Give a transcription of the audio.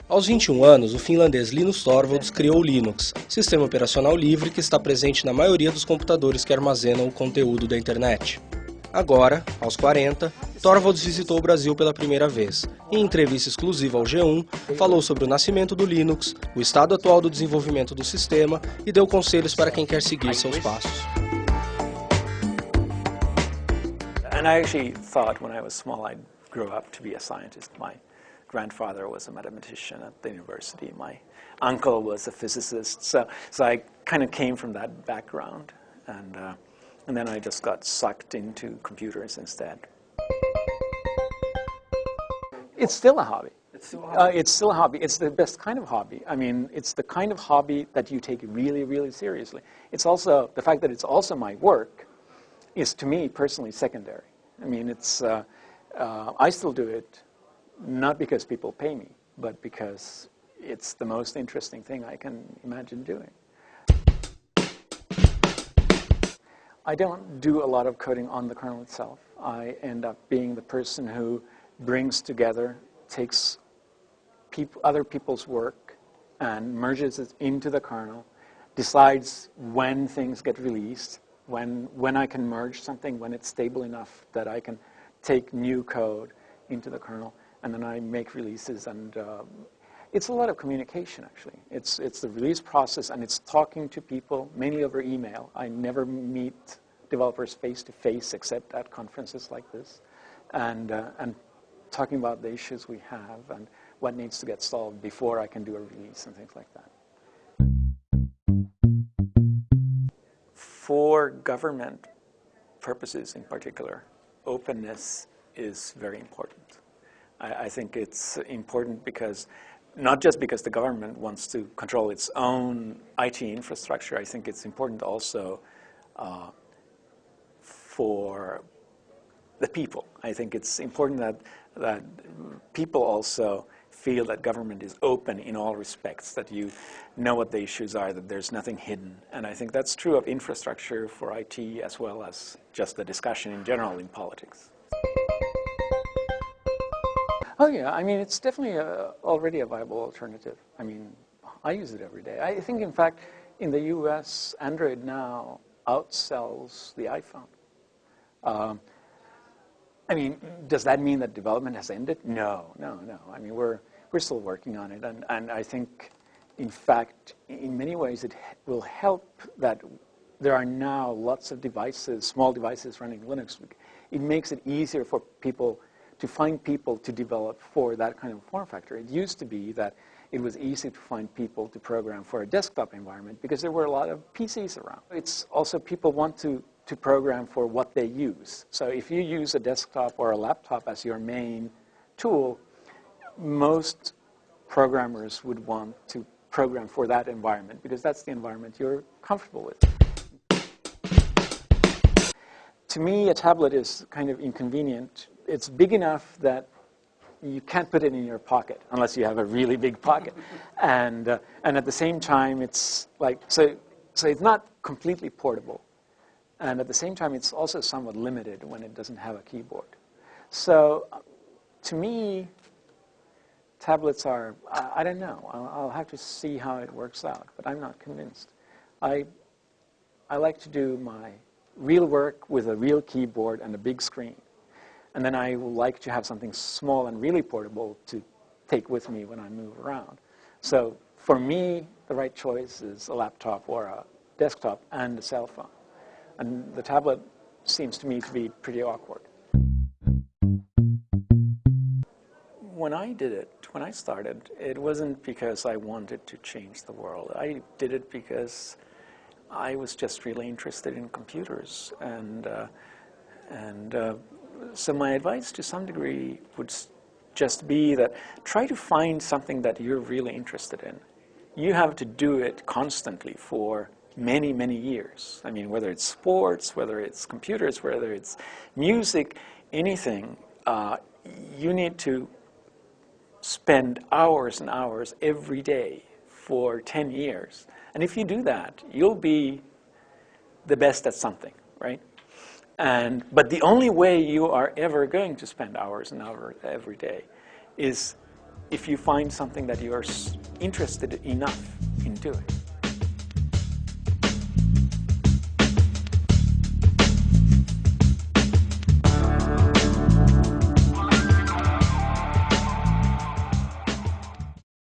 Aos 21 anos, o finlandês Linus Torvalds criou o Linux, sistema operacional livre que está presente na maioria dos computadores que armazenam o conteúdo da internet. Agora, aos 40, Torvalds visitou o Brasil pela primeira vez e, em entrevista exclusiva ao G1, falou sobre o nascimento do Linux, o estado atual do desenvolvimento do sistema e deu conselhos para quem quer seguir seus passos. And I actually thought when I was small I'd grow up to be a scientist. My grandfather was a mathematician at the university. My uncle was a physicist. So I kind of came from that background. And then I just got sucked into computers instead. It's still a hobby. It's still a hobby. It's the best kind of hobby. I mean, it's the kind of hobby that you take really, really seriously. It's also, the fact that it's also my work is, to me, personally secondary. I mean, it's, I still do it not because people pay me, but because it's the most interesting thing I can imagine doing. I don't do a lot of coding on the kernel itself. I end up being the person who brings together, takes other people's work and merges it into the kernel, decides when things get released, when I can merge something, when it's stable enough that I can take new code into the kernel, and then I make releases. And it's a lot of communication, actually. It's the release process, and it's talking to people, mainly over email. I never meet developers face-to-face except at conferences like this, and talking about the issues we have and what needs to get solved before I can do a release and things like that. For government purposes in particular, openness is very important. I think it's important because, not just because the government wants to control its own IT infrastructure, I think it's important also for the people. I think it's important that people also feel that government is open in all respects, that you know what the issues are, that there's nothing hidden. And I think that's true of infrastructure for IT as well as just the discussion in general in politics. Oh yeah, I mean, it's definitely already a viable alternative. I mean, I use it every day. I think, in fact, in the US, Android now outsells the iPhone. I mean, does that mean that development has ended? No. I mean, we're still working on it, and I think, in fact, in many ways, it will help that there are now lots of devices, small devices running Linux. It makes it easier for people to find people to develop for that kind of form factor. It used to be that it was easy to find people to program for a desktop environment because there were a lot of PCs around. It's also people want to program for what they use. So if you use a desktop or a laptop as your main tool, most programmers would want to program for that environment because that's the environment you're comfortable with. To me, a tablet is kind of inconvenient. It's big enough that you can't put it in your pocket unless you have a really big pocket. And at the same time, it's like, so it's not completely portable. And at the same time, it's also somewhat limited when it doesn't have a keyboard. So to me, tablets are, I don't know. I'll have to see how it works out, but I'm not convinced. I like to do my real work with a real keyboard and a big screen. And then I would like to have something small and really portable to take with me when I move around. So for me, the right choice is a laptop or a desktop and a cell phone. And the tablet seems to me to be pretty awkward. When I did it, when I started, it wasn't because I wanted to change the world. I did it because I was just really interested in computers. So my advice to some degree would just be that try to find something that you're really interested in. You have to do it constantly for many, many years. I mean, whether it's sports, whether it's computers, whether it's music, anything, you need to spend hours and hours every day for 10 years. And if you do that, you'll be the best at something, right? But the only way you are ever going to spend hours and hours every day is if you find something that you are interested enough in doing.